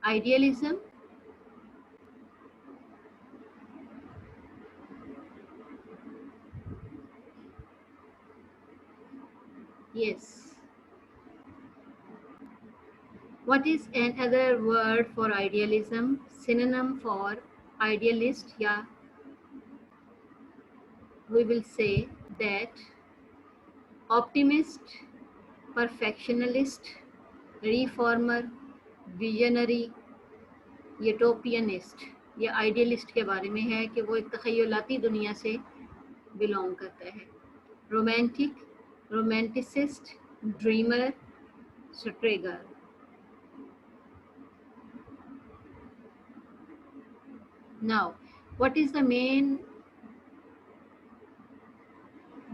Idealism. Yes. What is another word for idealism? Synonym for idealist? Yeah, we will say that optimist, perfectionist, reformer, visionary, यूटोपियनिस्ट। ये idealist के बारे में है कि वो एक तखयलाती दुनिया से बिलोंग करता है। Romantic, romanticist, dreamer, straggler. Now what is the main,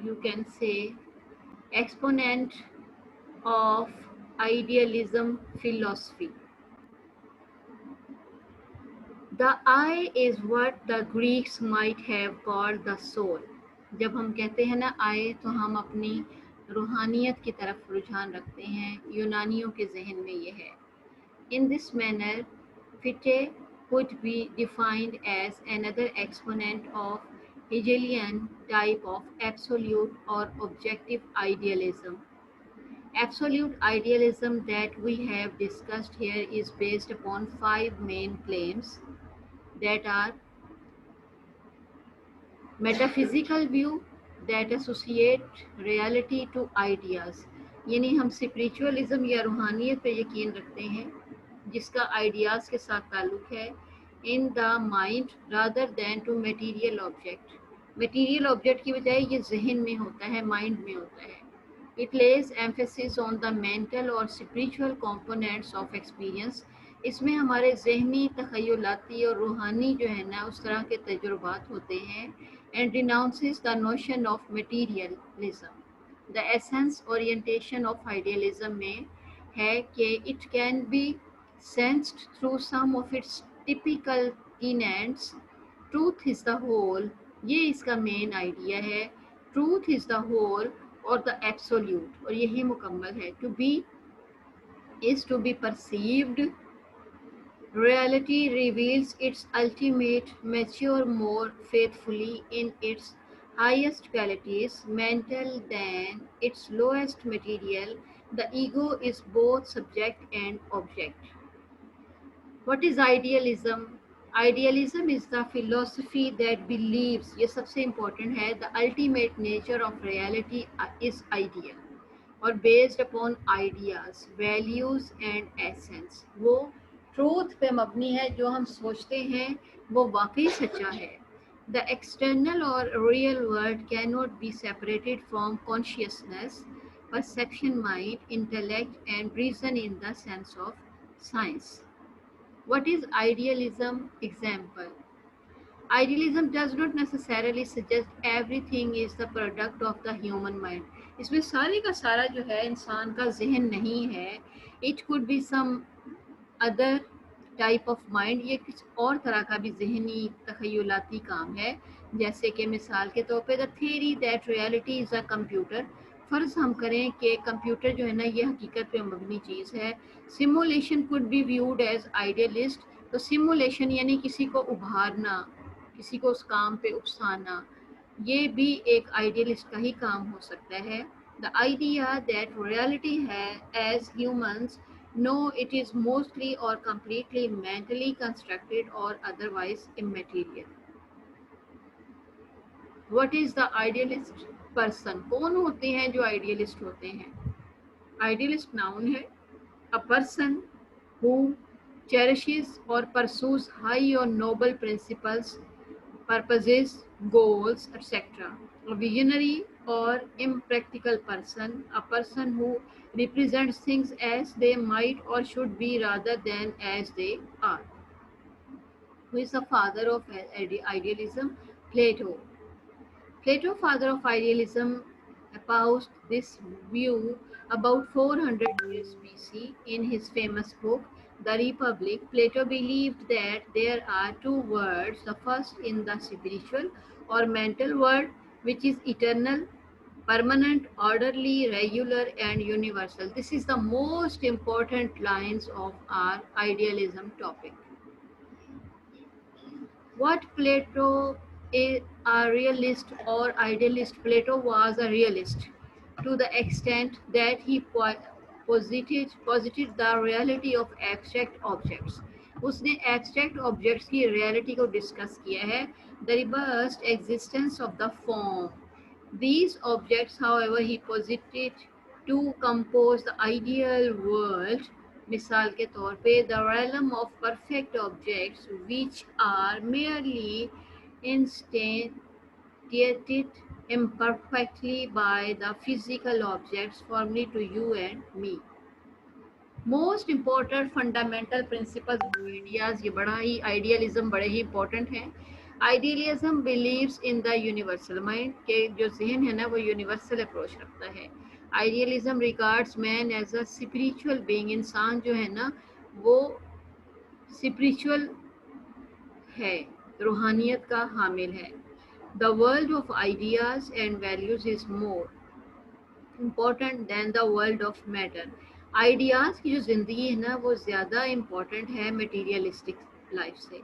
you can say, exponent of idealism philosophy? The I is what the Greeks might have called the soul. जब हम कहते हैं ना I, तो हम अपनी रूहानियत की तरफ रुझान रखते हैं। यूनानियों के जहन में ये है। In this manner, Fichte could be defined as another exponent of Hegelian type of absolute or objective idealism. Absolute idealism that we have discussed here is based upon five main claims that are metaphysical view that associate reality to ideas, यानी हम spiritualism या रूहानियत पे यकीन रखते हैं जिसका ideas के साथ ताल्लुक़ है, in the mind rather than to material object. Material object की बजाय ये जहन में होता है, माइंड में होता है। It Lay's emphasis on the mental और स्पिरिचुअल कंपोनेंट्स ऑफ एक्सपीरियंस। इसमें हमारे जहनी, तखयलाती और रूहानी जो है ना, उस तरह के तजुर्बात होते हैं। And denounces the notion of materialism. The essence orientation of idealism में है कि it can be sensed through some of its typical tenets. Truth is the whole, ये इसका मेन आइडिया है। Truth is the whole और the absolute, और यही मुकम्मल है। To be is to be perceived. Reality reveals its ultimate mature more faithfully in its highest qualities, mental than its lowest material. The ego is both subject and object. What is idealism? Idealism is the philosophy that believes, ये सबसे important है, the ultimate nature of reality is ideal और based upon ideas, values and essence. वो truth पे मबनी है, जो हम सोचते हैं वो वाकई सच्चा है। The external or real world cannot be separated from consciousness, perception, mind, intellect and reason in the sense of science. What is idealism? Example. Idealism does not necessarily suggest everything is the product of the human mind. इसमें सारे का सारा जो है इंसान का जहन नहीं है। It could be some other type of mind, ये कुछ और तरह का भी जहनी तखयलाती काम है। जैसे कि मिसाल के तौर पे the theory that reality is a computer, फ़र्ज हम करें कि कंप्यूटर जो है ना ये हकीकत पे मबनी चीज़ है। Simulation could be viewed as idealist, तो सिमुलेशन यानी किसी को उभारना, किसी को उस काम पे उकसाना, ये भी एक आइडियलिस्ट का ही काम हो सकता है। द आइडिया दैट रियलिटी है as humans know it is mostly और completely mentally constructed or otherwise immaterial. What is the idealist person? कौन होते हैं जो आइडियलिस्ट होते हैं? आइडियलिस्ट नाउन है, a person who cherishes or pursues high or noble principles, purposes, goals, etc. A visionary or impractical person, a person who represents things as they might or should be rather than as they are. Who is the father of idealism? Plato. Plato, father of idealism, espoused this view about 400 years BC in his famous book, The Republic. Plato believed that there are two worlds, the first in the spiritual or mental world, which is eternal, permanent, orderly, regular, and universal. This is the most important lines of our idealism topic. What Plato is a realist or idealist? Plato was a realist to the extent that he posited the reality of abstract objects. उसने abstract objects की reality को discuss किया है, the robust existence of the form. These objects, however, he posited to compose the ideal world. मिसाल के तौर पे the realm of perfect objects which are merely instantiated imperfectly by the physical objects formerly to you and me. Most important fundamental principles ideas, ये बड़ा ही idealism बड़े ही important हैं. Idealism believes in the universal mind, के जो जहन है ना वो यूनिवर्सल अप्रोच रखता है. Idealism regards man as a spiritual being, इंसान जो है ना वो स्पिरिचुअल है, रूहानियत का हामिल है. The world of ideas and values is more important than the world of matter. Ideas की जो ज़िंदगी है ना वो ज़्यादा इम्पोर्टेंट है मटीरियलिस्टिक लाइफ से.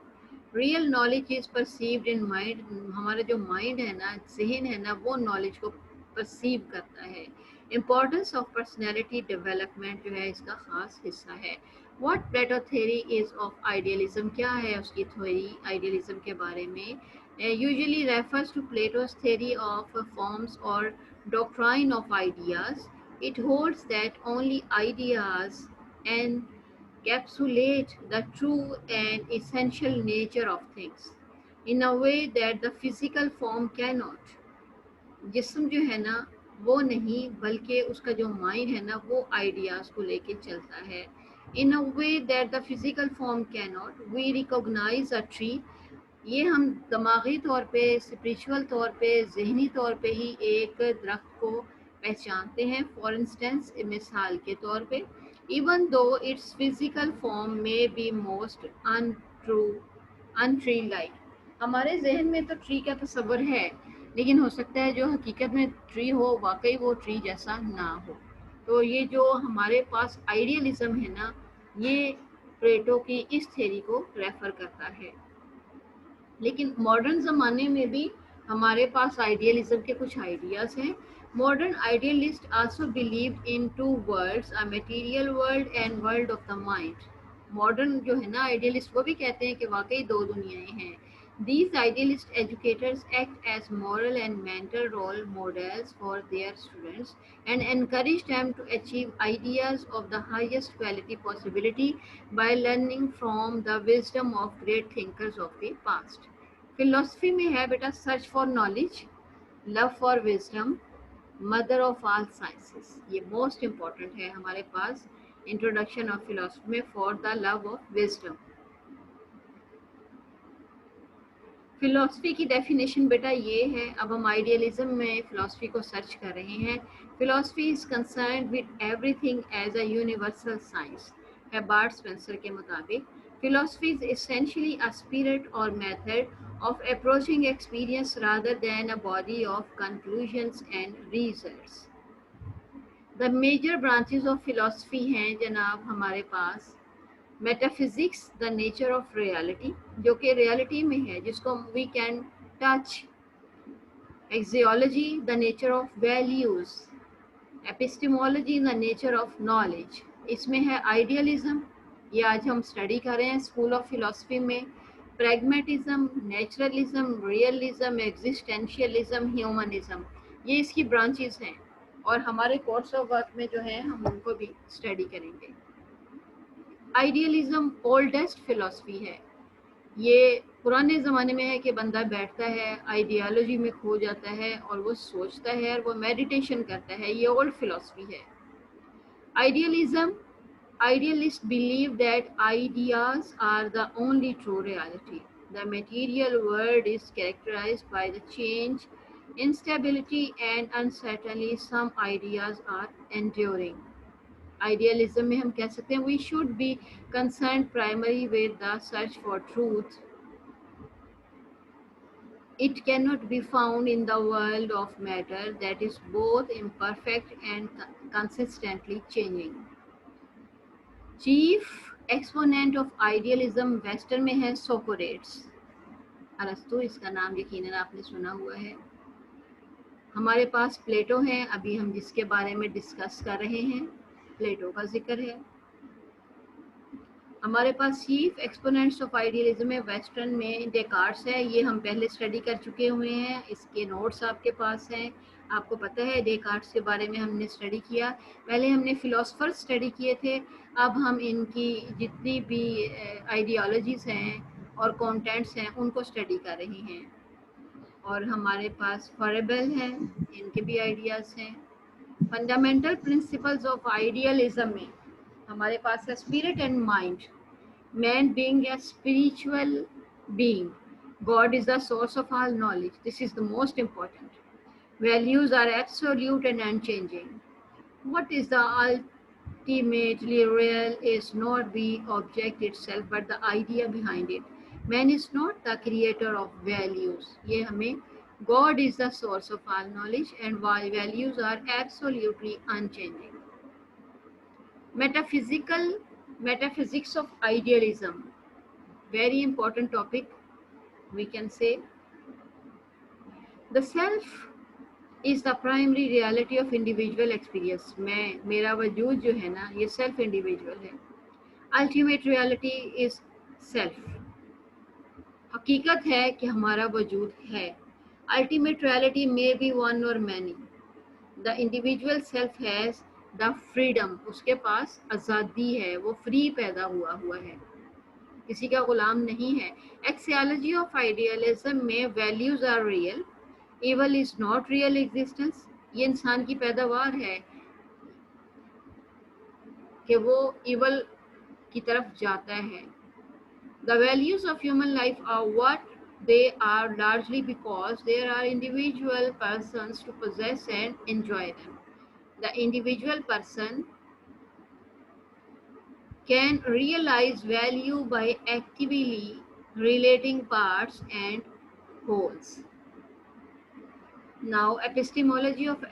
Real knowledge is perceived in mind, हमारा जो माइंड है ना, जहन है ना, वो नॉलेज को परसीव करता है. इम्पोर्टेंस ऑफ पर्सनैलिटी डेवलपमेंट जो है इसका ख़ास हिस्सा है. What Plato theory is of idealism, क्या है उसकी थ्योरी आइडियलिज्म के बारे में. Usually refers to Plato's theory of forms or doctrine of ideas. It holds that only ideas encapsulate the true and essential nature of things in a way that the physical form cannot. जिस्म जो है ना वो नहीं, बल्कि उसका जो mind है ना वो आइडियाज़ को लेके चलता है. In a way that the physical form can not. We recognise a tree, ये हम दिमागी तौर पे, स्पिरिचुअल तौर पे, जहनी तौर पे ही एक दरख्त को पहचानते हैं. फॉर इंस्टेंस, मिसाल के तौर पे, even though it's physical form में be most untrue entry like. हमारे जहन में तो ट्री का तस्वर है, लेकिन हो सकता है जो हकीकत में ट्री हो वाकई वो ट्री जैसा ना हो. तो ये जो हमारे पास आइडियलिज्म है ना, ये प्लेटो की इस थ्योरी को रेफर करता है. लेकिन मॉडर्न ज़माने में भी हमारे पास आइडियलिज्म के कुछ आइडियाज़ हैं. Modern idealist also believe in two worlds, a material world and world of the mind. Modern जो है ना आइडियलिस्ट वो भी कहते हैं कि वाकई दो दुनियाएं हैं. These idealist educators act as moral and mental role models for their students and encourage them to achieve ideas of the highest quality possibility by learning from the wisdom of great thinkers of the past. Philosophy में है बेटा search for knowledge, love for wisdom, mother of all sciences. ये most important है हमारे पास introduction of philosophy में, for the love of wisdom. Philosophy की definition बेटा ये है. अब हम आइडियलिज्म में फिलोसफी को सर्च कर रहे हैं. Philosophy is concerned with everything as a universal science है बार्ट स्पेंसर के मुताबिक. Philosophy is essentially a spirit और method of approaching experience rather than a body of conclusions and results. The major branches of philosophy हैं जनाब हमारे पास. Metaphysics, the nature of reality, जो कि रियलिटी में है जिसको we can touch. Axiology, the nature of values. Epistemology, the nature of knowledge. इसमें है आइडियलिज्म, ये आज हम स्टडी कर रहे हैं स्कूल ऑफ फिलोसफी में. Pragmatism, naturalism, realism, existentialism, humanism, ये इसकी ब्रांचेस हैं और हमारे कोर्स ऑफ वर्क में जो है हम उनको भी स्टडी करेंगे. आइडियलिज्म ओल्डेस्ट फिलॉसफी है. ये पुराने ज़माने में है कि बंदा बैठता है, आइडियालॉजी में खो जाता है और वो सोचता है और वो मेडिटेशन करता है. ये ओल्ड फिलॉसफी है. Idealism, idealists believe that ideas are the only true reality. The material world is characterized by the change, instability, and uncertainty. Some ideas are enduring. Idealism में हम कह सकते हैं we should be concerned primarily with the search for truth. It cannot be found in the world of matter that is both imperfect and consistently changing. Chief exponent of idealism western में है Socrates, अरस्तु, इसका नाम यकीनन आपने सुना हुआ है। हमारे पास प्लेटो हैं, अभी हम जिसके बारे में डिस्कस कर रहे हैं प्लेटो का जिक्र है। हमारे पास चीफ एक्सपोनेंट्स ऑफ आइडियलिज्म में वेस्टर्न में डेकार्ट्स है, ये हम पहले स्टडी कर चुके हुए हैं, इसके नोट्स आपके पास हैं। आपको पता है डेकार्ट्स के बारे में हमने स्टडी किया, पहले हमने फिलोसफर स्टडी किए थे, अब हम इनकी जितनी भी आइडियोलॉजीज़ हैं और कंटेंट्स हैं उनको स्टडी कर रहे हैं। और हमारे पास फॉरेबल हैं, इनके भी आइडियाज़ हैं। फंडामेंटल प्रिंसिपल्स ऑफ आइडियलिज्म में हमारे पास है spirit and mind, man being a spiritual being, God is the source of all knowledge, this is the most important, values are absolute and unchanging, what is the ultimately real is not the object itself but the idea behind it, man is not the creator of values, ये हमें God is the source of all knowledge and while values are absolutely unchanging. Metaphysics of idealism, very important topic. We can say the self is the primary reality of individual experience. मैं, मेरा वजूद जो है ना, ये self individual है. Ultimate reality is self. हकीकत है कि हमारा वजूद है. Ultimate reality may be one or many. The individual self has the freedom. उसके पास आज़ादी है, वो फ्री पैदा हुआ है, किसी का गुलाम नहीं है. एक्सियोलॉजी ऑफ आइडियलिज्म में values are real, evil is not real existence, ये इंसान की पैदावार है कि वो इवल की तरफ जाता है. The values of human life are what they are largely because there are individual persons to possess and enjoy them. The individual person can realize value by actively relating parts and wholes. Now, epistemology of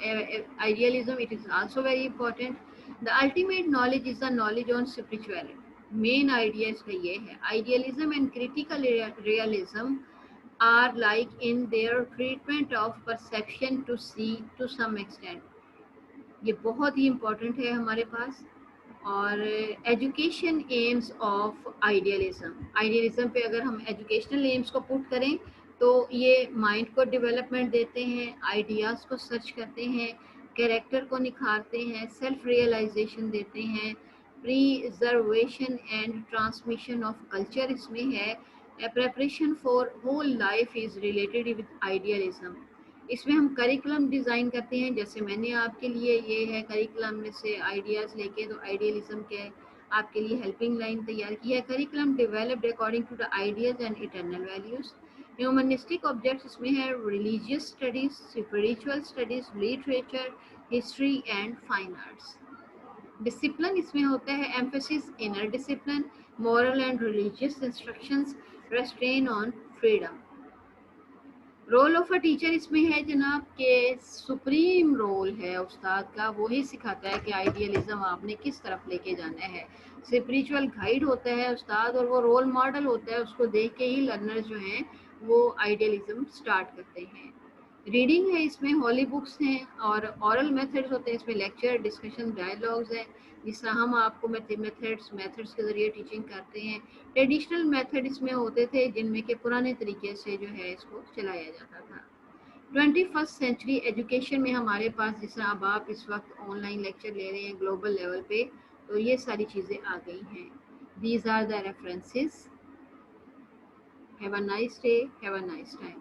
idealism, it is also very important. The ultimate knowledge is the knowledge on spirituality. Main idea इसका ये है. Idealism and critical realism are like in their treatment of perception to see to some extent. ये बहुत ही important है हमारे पास. और education AIIMS of idealism पे अगर हम एजुकेशनल एम्स को पुट करें तो ये माइंड को डेवलपमेंट देते हैं, आइडियाज़ को सर्च करते हैं, कैरेक्टर को निखारते हैं, सेल्फ रियलाइजेशन देते हैं, preservation and transmission of culture इसमें है, preparation for whole life is related with idealism. इसमें हम करिकुलम डिज़ाइन करते हैं, जैसे मैंने आपके लिए ये है करिकुलम में से आइडियाज़ लेके तो आइडियलिज्म के आपके लिए हेल्पिंग लाइन तैयार की है. Curriculum developed according to the ideas and eternal values. Humanistic objects इसमें है religious studies, spiritual studies, literature, history and fine arts. Discipline इसमें होता है emphasis inner discipline, moral and religious instructions, restrain on freedom. Role of a teacher इसमें है जनाब के supreme role है उस्ताद का, वो ही सिखाता है कि आइडियलिज्म आपने किस तरफ लेके जाना है. स्पिरिचुअल गाइड होता है उस्ताद और वो रोल मॉडल होता है, उसको देख के ही लर्नर जो हैं वो आइडियलिज्म स्टार्ट करते हैं. रीडिंग है इसमें, होली बुक्स हैं और ऑरल मेथड्स होते हैं इसमें, लेक्चर, डिस्कशन, डायलॉग्स हैं जिस तरह हम आपको मेथड्स के ज़रिए टीचिंग करते हैं. ट्रेडिशनल मेथड इसमें होते थे जिनमें के पुराने तरीके से जो है इसको चलाया जाता था. 21st सेंचुरी एजुकेशन में हमारे पास जिस तरह अब आप इस वक्त ऑनलाइन लेक्चर ले रहे हैं ग्लोबल लेवल पे, तो ये सारी चीज़ें आ गई हैं. These are the references. Have a nice day, have a nice time.